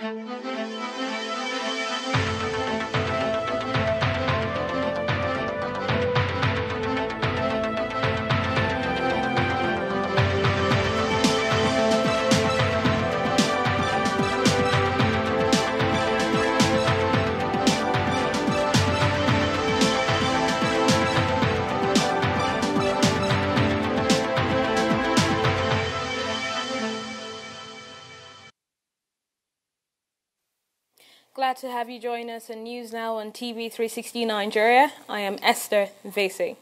Glad to have you join us on News Now on TV360 Nigeria. I am Esther Vese.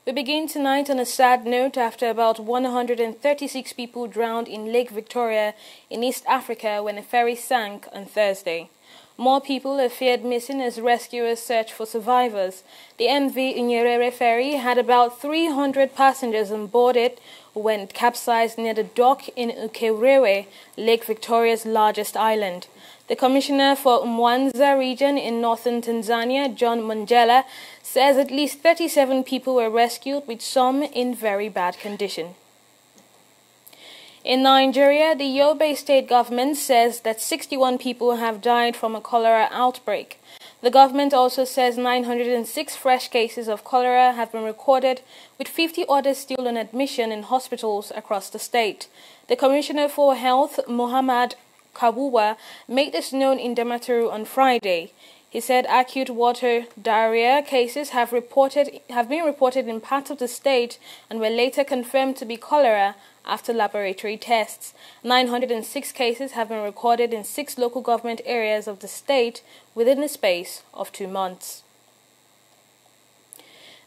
We begin tonight on a sad note after about 136 people drowned in Lake Victoria in East Africa when a ferry sank on Thursday. More people are feared missing as rescuers search for survivors. The MV Nyerere ferry had about 300 passengers on board it when it capsized near the dock in Ukerewe, Lake Victoria's largest island. The commissioner for Mwanza region in northern Tanzania, John Mongela, says at least 37 people were rescued, with some in very bad condition. In Nigeria, the Yobe state government says that 61 people have died from a cholera outbreak. The government also says 906 fresh cases of cholera have been recorded, with 50 others still on admission in hospitals across the state. The Commissioner for Health, Muhammad Kawuwa, made this known in Damaturu on Friday. He said acute water diarrhea cases have been reported in parts of the state and were later confirmed to be cholera after laboratory tests. 906 cases have been recorded in 6 local government areas of the state within the space of 2 months.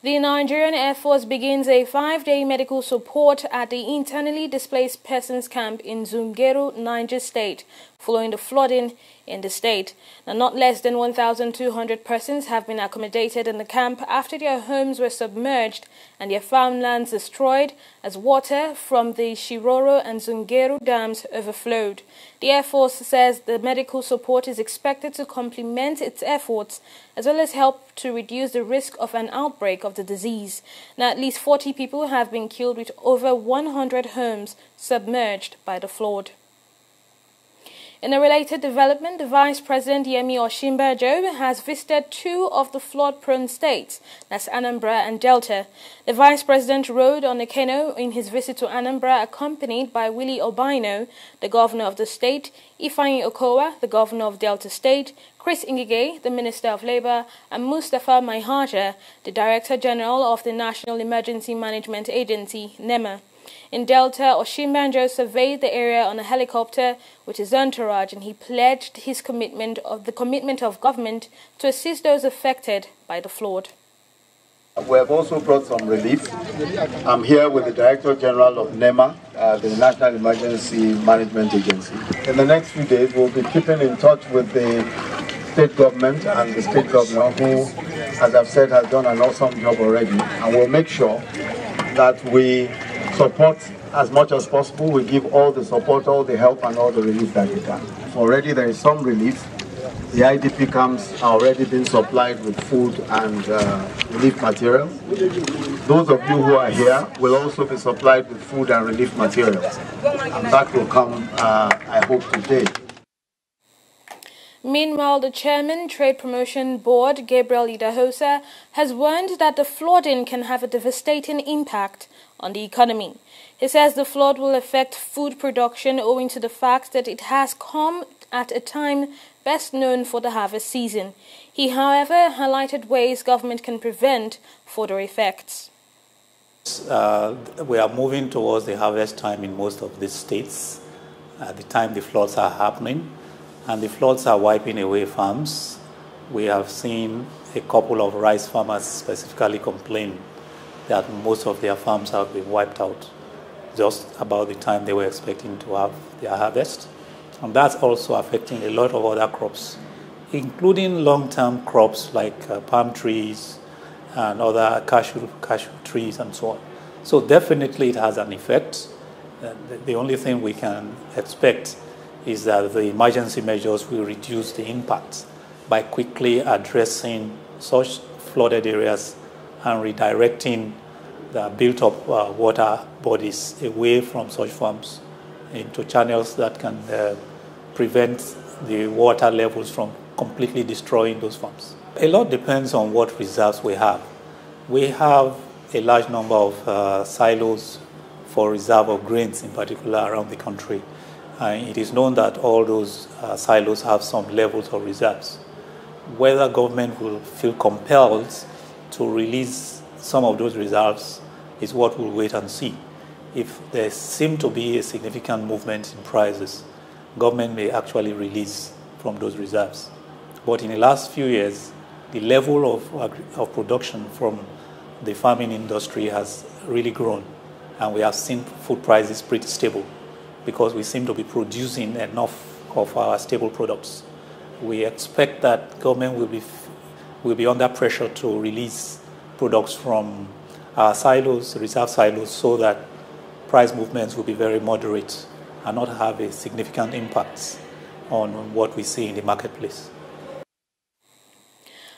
The Nigerian Air Force begins a 5-day medical support at the internally displaced persons camp in Zungeru, Niger State, following the flooding in the state. Now, not less than 1,200 persons have been accommodated in the camp after their homes were submerged and their farmlands destroyed as water from the Shiroro and Zungeru dams overflowed. The Air Force says the medical support is expected to complement its efforts as well as help to reduce the risk of an outbreak of the disease. Now, at least 40 people have been killed, with over 100 homes submerged by the flood. In a related development, the Vice President Yemi Osibajo has visited 2 of the flood-prone states, that's Anambra and Delta. The Vice President rode on a canoe in his visit to Anambra, accompanied by Willie Obino, the Governor of the state, Ifeanyi Okowa, the Governor of Delta State, Chris Ngige, the Minister of Labour, and Mustafa Maihaja, the Director General of the National Emergency Management Agency, NEMA. In Delta, Osibajo surveyed the area on a helicopter with his entourage, and he pledged his commitment of government to assist those affected by the flood. We have also brought some relief. I'm here with the Director General of NEMA, the National Emergency Management Agency. In the next few days, we'll be keeping in touch with the state government and the state governor, who, as I've said, has done an awesome job already. And we'll make sure that we support as much as possible. We give all the support, all the help, and all the relief that we can. Already there is some relief. The IDP camps are already being supplied with food and relief materials. Those of you who are here will also be supplied with food and relief materials. And that will come, I hope, today. Meanwhile, the Chairman, Trade Promotion Board, Gabriel Idahosa, has warned that the flooding can have a devastating impact on the economy. He says the flood will affect food production owing to the fact that it has come at a time best known for the harvest season. He, however, highlighted ways government can prevent further effects. We are moving towards the harvest time in most of these states at the time the floods are happening, and the floods are wiping away farms. We have seen a couple of rice farmers specifically complain that most of their farms have been wiped out just about the time they were expecting to have their harvest. And that's also affecting a lot of other crops, including long-term crops like palm trees and other cashew trees and so on. So definitely it has an effect. The only thing we can expect is that the emergency measures will reduce the impact by quickly addressing such flooded areas and redirecting the built-up water bodies away from such farms into channels that can prevent the water levels from completely destroying those farms. A lot depends on what reserves we have. We have a large number of silos for reserve of grains in particular around the country. It is known that all those silos have some levels of reserves. Whether government will feel compelled to release some of those reserves is what we'll wait and see. If there seems to be a significant movement in prices, government may actually release from those reserves. But in the last few years, the level of production from the farming industry has really grown, and we have seen food prices pretty stable because we seem to be producing enough of our staple products. We expect that government will be under pressure to release products from our silos, reserve silos, so that price movements will be very moderate and not have a significant impact on what we see in the marketplace.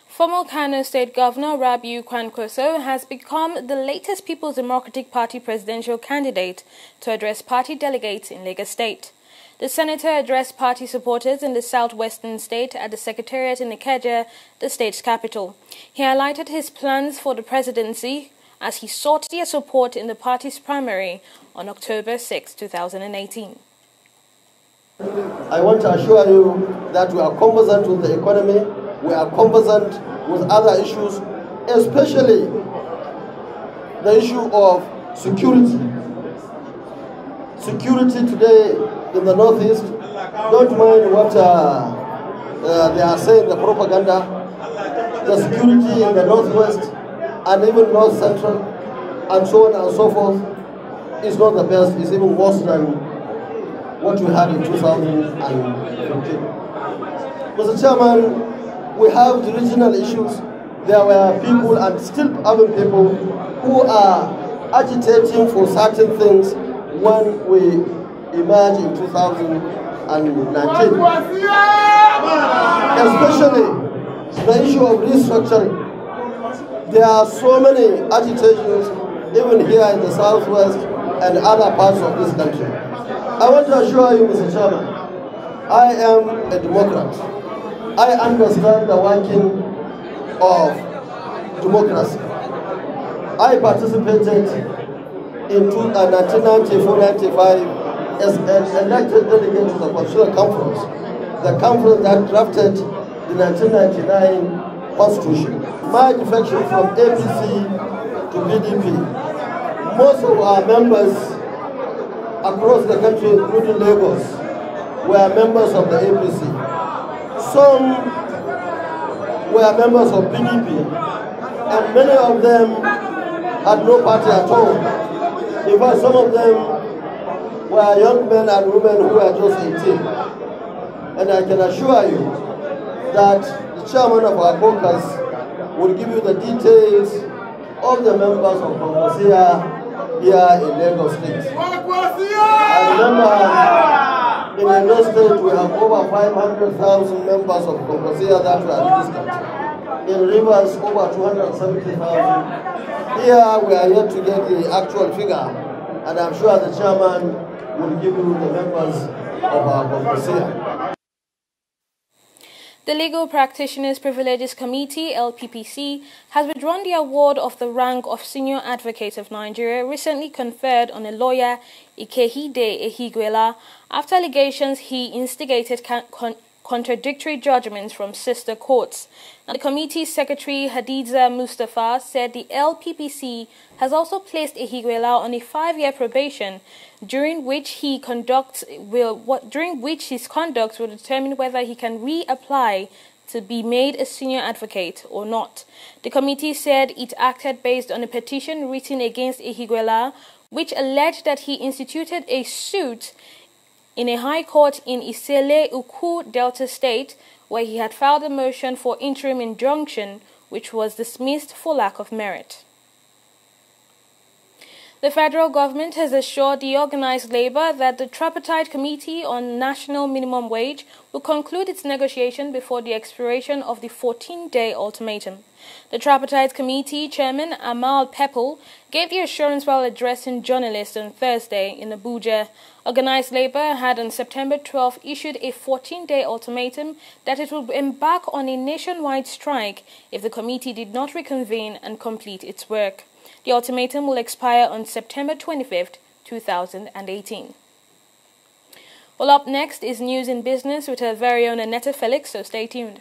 Former Kano State Governor Rabiu Kwankwaso has become the latest People's Democratic Party presidential candidate to address party delegates in Lagos State. The senator addressed party supporters in the southwestern state at the Secretariat in Ikeja, the state's capital. He highlighted his plans for the presidency as he sought their support in the party's primary on October 6, 2018. I want to assure you that we are conversant with the economy, we are conversant with other issues, especially the issue of security. Security today in the Northeast, don't mind what they are saying, the propaganda. The security in the Northwest and even North Central and so on and so forth is not the best, it's even worse than what we had in 2015. Mr. Chairman, we have the regional issues. There were people and still other people who are agitating for certain things when we emerge in 2019. Especially the issue of restructuring. There are so many agitations even here in the Southwest and other parts of this country. I want to assure you, Mr. Chairman, I am a Democrat. I understand the working of democracy. I participated in 1994-95 as an elected delegate to the Constitutional Conference, the conference that drafted the 1999 Constitution. My defection from APC to PDP, most of our members across the country, including Lagos, were members of the APC. Some were members of PDP, and many of them had no party at all. In fact, some of them were young men and women who were just 18. And I can assure you that the chairman of our caucus will give you the details of the members of Congress here in Lagos State. I remember in Lagos State we have over 500,000 members of Congress that were registered. In Rivers, over 270,000. Here we are yet to get the actual figure, and I'm sure the chairman will give you the members of our Congress. The Legal Practitioners Privileges Committee, LPPC, has withdrawn the award of the rank of Senior Advocate of Nigeria recently conferred on a lawyer, Ikehide Ehiguela, after allegations he instigated contradictory judgments from sister courts. Now, the committee's secretary, Hadiza Mustafa, said the LPPC has also placed Ehiguela on a 5-year probation, during which his conduct will determine whether he can reapply to be made a senior advocate or not. The committee said it acted based on a petition written against Ehiguela, which alleged that he instituted a suit in a high court in Isele Uku, Delta State, where he had filed a motion for interim injunction, which was dismissed for lack of merit. The federal government has assured the organized labor that the Tripartite Committee on National Minimum Wage will conclude its negotiation before the expiration of the 14-day ultimatum. The Tripartite Committee Chairman Amal Pepple gave the assurance while addressing journalists on Thursday in Abuja. Organized labor had on September 12 issued a 14-day ultimatum that it would embark on a nationwide strike if the committee did not reconvene and complete its work. The ultimatum will expire on September 25, 2018. Well, up next is News in Business with our very own Annette Felix, so stay tuned.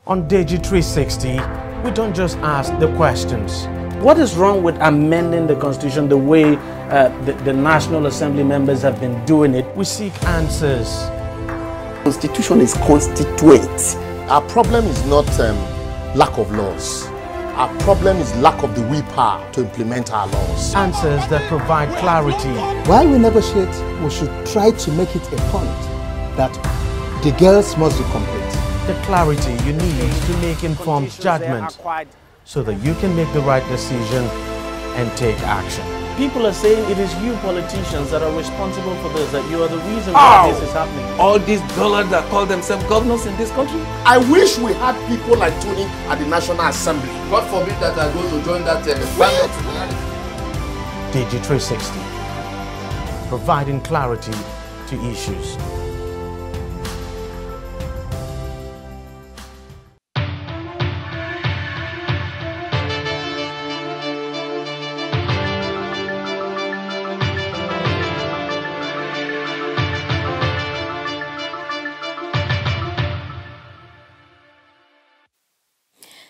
On TV360, we don't just ask the questions. What is wrong with amending the Constitution the way the National Assembly members have been doing it? We seek answers. The Constitution is constituent. Our problem is not lack of laws. Our problem is lack of the willpower to implement our laws. Answers that provide clarity. While we negotiate, we should try to make it a point that the girls must be complete. The clarity you need to make informed judgment so that you can make the right decision and take action. People are saying it is you politicians that are responsible for this, that you are the reason why this is happening. All these dollars that call themselves governors in this country. I wish we had people like Tony at the National Assembly. God forbid that I go to join that ballot. TV360, providing clarity to issues.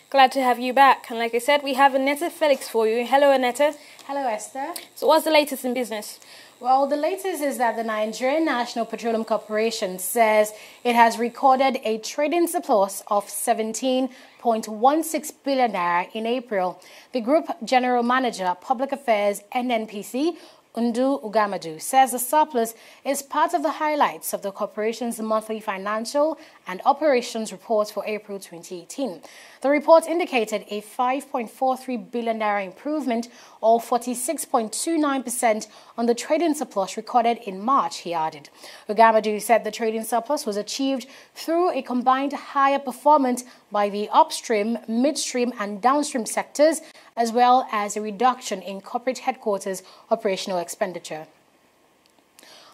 Glad to have you back. And like I said, we have Annette Felix for you. Hello, Annette. Hello, Esther. So what's the latest in business? Well, the latest is that the Nigerian National Petroleum Corporation says it has recorded a trading surplus of 17.16 billion naira in April. The Group General Manager, Public Affairs, NNPC, Undu Ugamadu, says the surplus is part of the highlights of the corporation's monthly financial and operations report for April 2018. The report indicated a 5.43 billion naira improvement, or 46.29% on the trading surplus recorded in March, he added. Ugamadu said the trading surplus was achieved through a combined higher performance by the upstream, midstream and downstream sectors, as well as a reduction in corporate headquarters operational expenditure.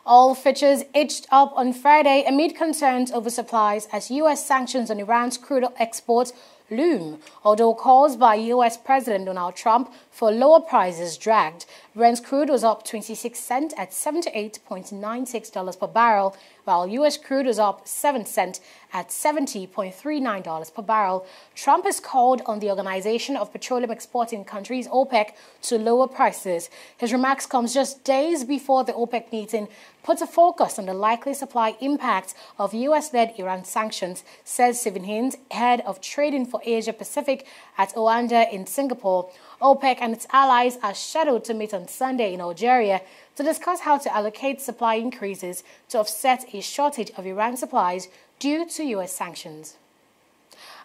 All features edged up on Friday amid concerns over supplies as U.S. sanctions on Iran's crude exports loom, although calls by U.S. President Donald Trump for lower prices dragged. Brent crude was up 26 cents at $78.96 per barrel, while U.S. crude was up 7 cents at $70.39 per barrel. Trump has called on the Organization of Petroleum Exporting Countries, OPEC, to lower prices. His remarks come just days before the OPEC meeting puts a focus on the likely supply impact of U.S.-led Iran sanctions, says Stephen Hinds, head of trading for for Asia Pacific at Oanda in Singapore, OPEC and its allies are scheduled to meet on Sunday in Algeria to discuss how to allocate supply increases to offset a shortage of Iran supplies due to U.S. sanctions.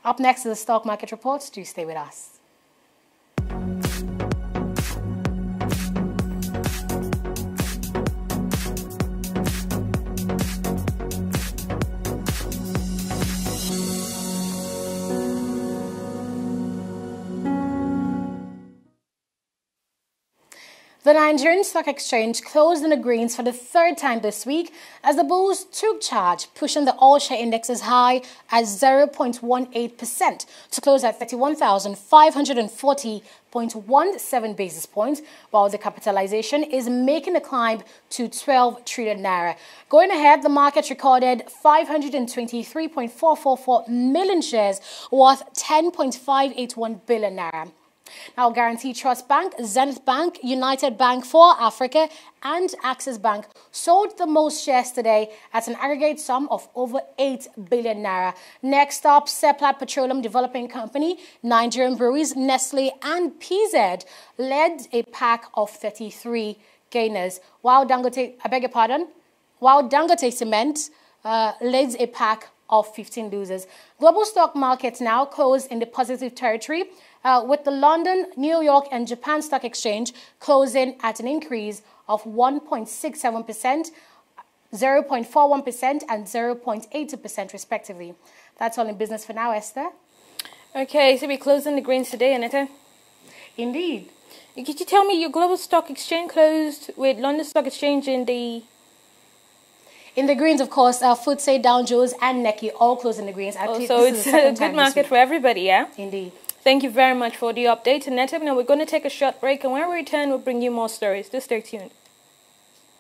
Up next is the stock market report. Do stay with us. The Nigerian Stock Exchange closed in the greens for the third time this week as the bulls took charge, pushing the all-share indexes high at 0.18% to close at 31,540.17 basis points, while the capitalization is making a climb to 12 trillion naira. Going ahead, the market recorded 523.444 million shares worth 10.581 billion naira. Now, Guarantee Trust Bank, Zenith Bank, United Bank for Africa and Access Bank sold the most shares today at an aggregate sum of over 8 billion naira. Next up, Seplat Petroleum Development Company, Nigerian Breweries, Nestle and PZ led a pack of 33 gainers, while Dangote Cement leads a pack of 15 losers. Global stock markets now close in the positive territory, with the London, New York and Japan Stock Exchange closing at an increase of 1.67%, 0.41% and 0.82% respectively. That's all in business for now, Esther. Okay, so we're closing the greens today, Anita? Indeed. Could you tell me your global stock exchange closed with London Stock Exchange in the... In the greens, of course, FTSE, Dow Jones and Nikkei all closed in the greens. So it's a good market for everybody, yeah? Indeed. Thank you very much for the update, Annette. Now we're going to take a short break, and when we return, we'll bring you more stories. Just stay tuned.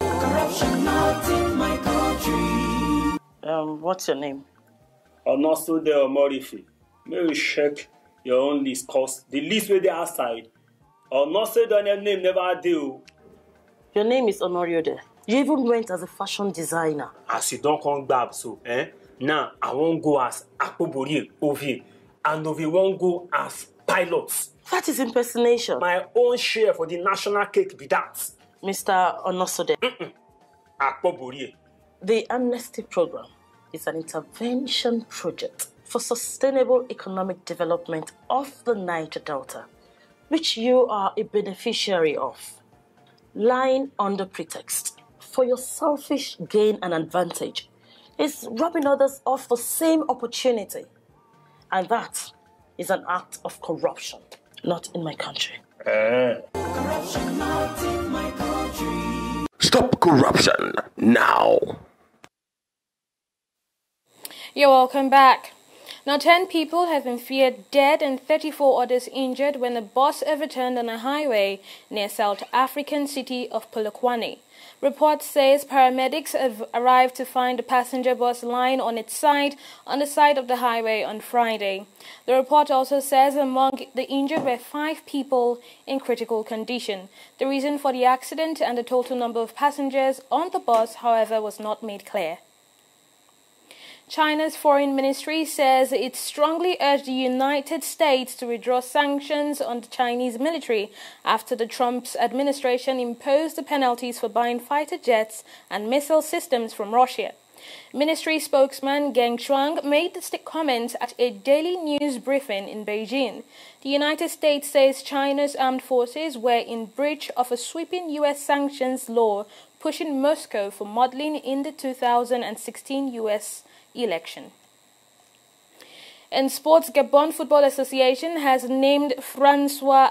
Corruption not in my country. What's your name? Onosode Omorife. May you check your own list, cause the list where they outside. Onosode name never do. Your name is Onoriode. You even went as a fashion designer. As you don't come back, so now I won't go as Akpobori Ovi. And we won't go as pilots. That is impersonation. My own share for the national cake be that. Mr. Onosode. The Amnesty Program is an intervention project for sustainable economic development of the Niger Delta, which you are a beneficiary of. Lying under pretext for your selfish gain and advantage is robbing others of the same opportunity. And that is an act of corruption, not in my country. Corruption not in my country. Stop corruption now. You're welcome back. Now, 10 people have been feared dead and 34 others injured when a bus overturned on a highway near South African city of Polokwane. Report says paramedics have arrived to find the passenger bus lying on its side on the side of the highway on Friday. The report also says among the injured were 5 people in critical condition. The reason for the accident and the total number of passengers on the bus, however, was not made clear. China's foreign ministry says it strongly urged the United States to withdraw sanctions on the Chinese military after the Trump administration imposed the penalties for buying fighter jets and missile systems from Russia. Ministry spokesman Geng Shuang made the comments at a daily news briefing in Beijing. The United States says China's armed forces were in breach of a sweeping U.S. sanctions law pushing Moscow for meddling in the 2016 U.S. election. In sports, Gabon Football Association has named Francois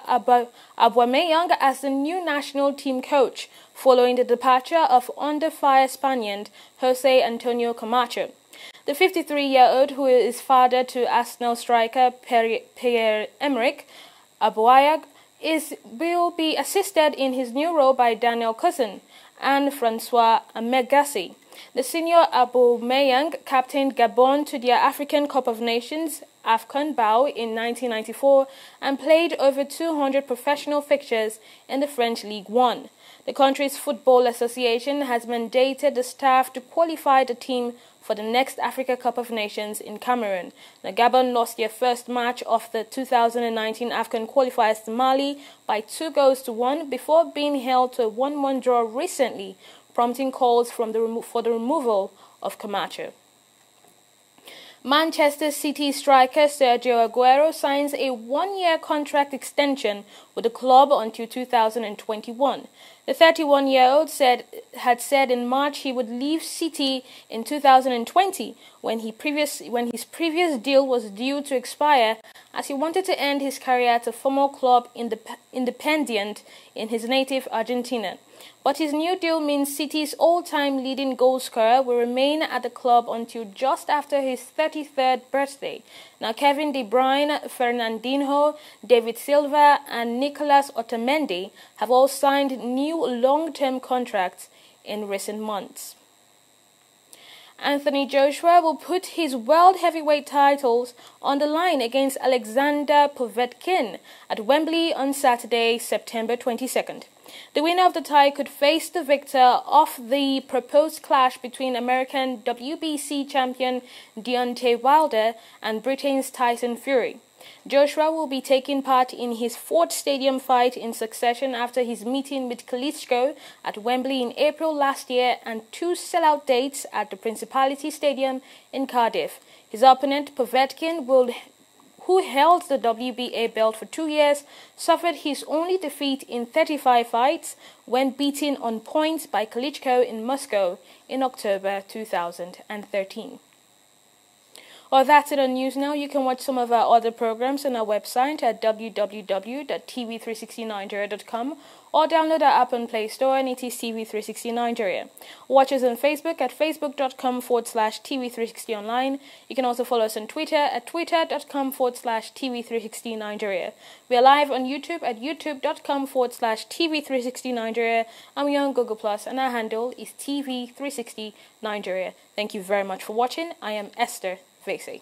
Aubameyang as the new national team coach following the departure of under-fire Spaniard Jose Antonio Camacho. The 53-year-old, who is father to Arsenal striker Pierre-Emerick Aubameyang, will be assisted in his new role by Daniel Cousin and Francois Megassi. The senior Aubameyang captained Gabon to their African Cup of Nations AFCON BAO in 1994 and played over 200 professional fixtures in the French Ligue 1. The country's football association has mandated the staff to qualify the team for the next Africa Cup of Nations in Cameroon. The Gabon lost their first match of the 2019 AFCON qualifiers to Mali by 2-1 before being held to a 1-1 draw recently, prompting calls for the removal of Camacho. Manchester City striker Sergio Aguero signs a one-year contract extension with the club until 2021. The 31-year-old had said in March he would leave City in 2020 when his previous deal was due to expire, as he wanted to end his career at a former club Independiente in his native Argentina. But his new deal means City's all-time leading goal scorer will remain at the club until just after his 33rd birthday. Now, Kevin De Bruyne, Fernandinho, David Silva and Nicolas Otamendi have all signed new long-term contracts in recent months. Anthony Joshua will put his world heavyweight titles on the line against Alexander Povetkin at Wembley on Saturday, September 22nd. The winner of the tie could face the victor of the proposed clash between American WBC champion Deontay Wilder and Britain's Tyson Fury. Joshua will be taking part in his fourth stadium fight in succession after his meeting with Klitschko at Wembley in April last year and 2 sellout dates at the Principality Stadium in Cardiff. His opponent, Povetkin, who held the WBA belt for 2 years, suffered his only defeat in 35 fights when beaten on points by Klitschko in Moscow in October 2013. Well, that's it on news now. You can watch some of our other programs on our website at www.tv360nigeria.com or download our app on Play Store and it is TV360 Nigeria. Watch us on Facebook at facebook.com/TV360 online. You can also follow us on Twitter at twitter.com/TV360 Nigeria. We are live on YouTube at youtube.com/TV360 Nigeria, and we are on Google Plus, and our handle is TV360 Nigeria. Thank you very much for watching. I am Esther Vasey.